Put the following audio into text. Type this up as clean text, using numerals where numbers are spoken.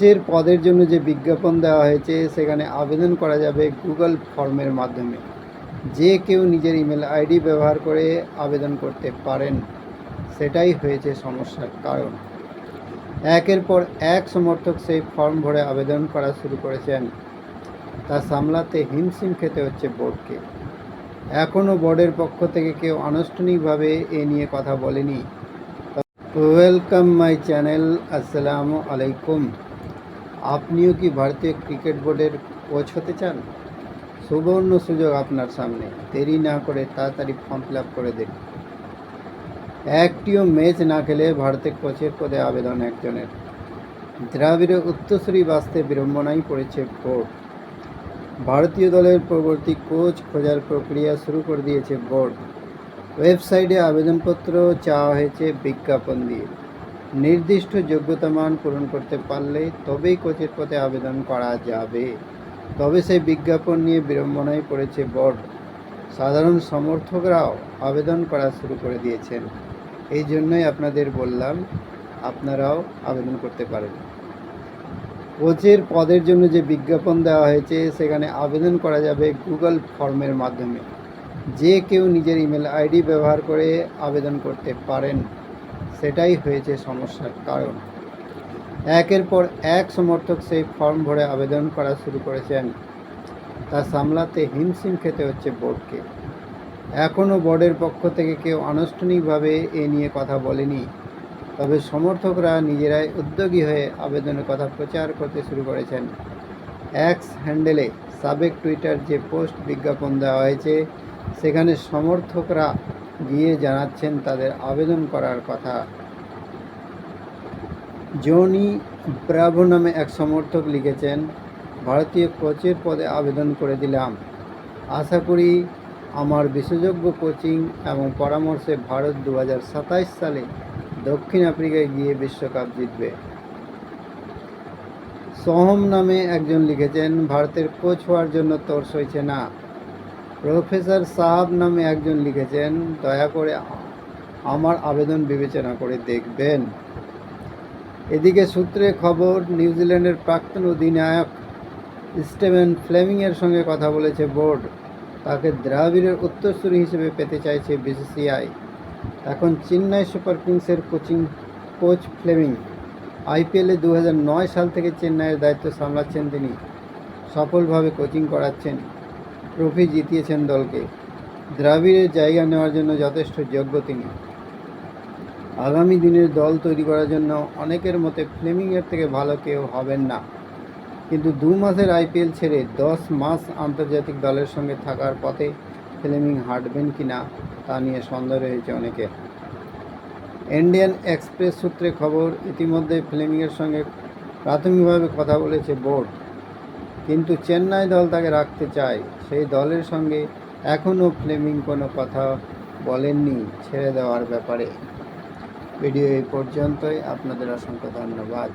কোচের পদের জন্য যে বিজ্ঞাপন দেওয়া হয়েছে সেখানে আবেদন করা যাবে গুগল ফর্মের মাধ্যমে। যে কেউ নিজের ইমেল আইডি ব্যবহার করে আবেদন করতে পারেন, সেটাই হয়েছে সমস্যার কারণ। একের পর এক সমর্থক সেই ফর্ম ভরে আবেদন করা শুরু করেছেন। তা সামলাতে হিমশিম খেতে হচ্ছে বোর্ডকে। এখনও বোর্ডের পক্ষ থেকে কেউ আনুষ্ঠানিকভাবে এ নিয়ে কথা বলেনি। ওয়েলকাম মাই চ্যানেল, আসসালামু আলাইকুম। আপনিও কি ভারতীয় ক্রিকেট বোর্ডের কোচ হতে চান? সুবর্ণ সুযোগ আপনার সামনে। দেরি না করে তাড়াতাড়ি ফর্ম ফিল আপ করে দিন। একটিও ম্যাচ না খেলে ভারতের কোচের পদে আবেদন একজনের। দ্রাবিড়ের উত্তরসূরি বাঁচতে বিড়ম্বনায় পড়েছে বোর্ড। ভারতীয় দলের পরবর্তী কোচ খোঁজার প্রক্রিয়া শুরু করে দিয়েছে বোর্ড। ওয়েবসাইটে আবেদনপত্র চাওয়া হয়েছে বিজ্ঞাপন দিয়ে। নির্দিষ্ট যোগ্যতা মান পূরণ করতে পারলে তবেই কোচের পদে আবেদন করা যাবে। তবে সেই বিজ্ঞাপন নিয়ে বিড়ম্বনায় পড়েছে বোর্ড। সাধারণ সমর্থকরাও আবেদন করা শুরু করে দিয়েছেন। এই জন্যই আপনাদের বললাম, আপনারাও আবেদন করতে পারেন। কোচের পদের জন্য যে বিজ্ঞাপন দেওয়া হয়েছে সেখানে আবেদন করা যাবে গুগল ফর্মের মাধ্যমে। যে কেউ নিজের ইমেল আইডি ব্যবহার করে আবেদন করতে পারেন, সেটাই হয়েছে সমস্যার কারণ। একের পর এক সমর্থক সেই ফর্ম ভরে আবেদন করা শুরু করেছেন। তা সামলাতে হিমশিম খেতে হচ্ছে বোর্ডকে। এখনও বোর্ডের পক্ষ থেকে কেউ আনুষ্ঠানিকভাবে এ নিয়ে কথা বলেনি। তবে সমর্থকরা নিজেরাই উদ্যোগী হয়ে আবেদনের কথা প্রচার করতে শুরু করেছেন। এক্স হ্যান্ডেলে সাবেক টুইটার যে পোস্ট বিজ্ঞাপন দেওয়া হয়েছে সেখানে সমর্থকরা গিয়ে জানাচ্ছেন তাদের আবেদন করার কথা। জনি ব্রাভো নামে এক সমর্থক লিখেছেন, ভারতীয় কোচের পদে আবেদন করে দিলাম। আশা করি আমার বিশেষজ্ঞ কোচিং এবং পরামর্শে ভারত 2027 সালে দক্ষিণ আফ্রিকায় গিয়ে বিশ্বকাপ জিতবে। সোহম নামে একজন লিখেছেন, ভারতের কোচ হওয়ার জন্য তোর সইছে না। প্রফেসর সাহাব নামে একজন লিখেছেন, দয়া করে আমার আবেদন বিবেচনা করে দেখবেন। এদিকে সূত্রে খবর, নিউজিল্যান্ডের প্রাক্তন অধিনায়ক স্টিভেন ফ্লেমিংয়ের সঙ্গে কথা বলেছে বোর্ড। তাকে দ্রাবিড়ের উত্তরসূরি হিসেবে পেতে চাইছে বিসিসিআই। এখন চেন্নাই সুপার কিংসের কোচ ফ্লেমিং। আইপিএলে 2009 সাল থেকে চেন্নাইয়ের দায়িত্ব সামলাচ্ছেন তিনি। সফলভাবে কোচিং করাচ্ছেন, ট্রফি জিতিয়েছেন দলকে। দ্রাবিড়ের জায়গা নেওয়ার জন্য যথেষ্ট যোগ্য তিনি। আগামী দিনের দল তৈরি করার জন্য অনেকের মতে ফ্লেমিংয়ের থেকে ভালো কেউ হবেন না। কিন্তু 2 মাসের আইপিএল ছেড়ে 10 মাস আন্তর্জাতিক দলের সঙ্গে থাকার পথে ফ্লেমিং হাঁটবেন কিনা তা নিয়ে সন্দেহ রয়েছে অনেকের। ইন্ডিয়ান এক্সপ্রেস সূত্রে খবর, ইতিমধ্যে ফ্লেমিংয়ের সঙ্গে প্রাথমিকভাবে কথা বলেছে বোর্ড। কিন্তু চেন্নাই দল তাকে রাখতে চায়। সেই দলের সঙ্গে এখনও ফ্লেমিং কোনো কথা বলেননি ছেড়ে দেওয়ার ব্যাপারে। ভিডিও এই পর্যন্তই। আপনাদের অসংখ্য ধন্যবাদ।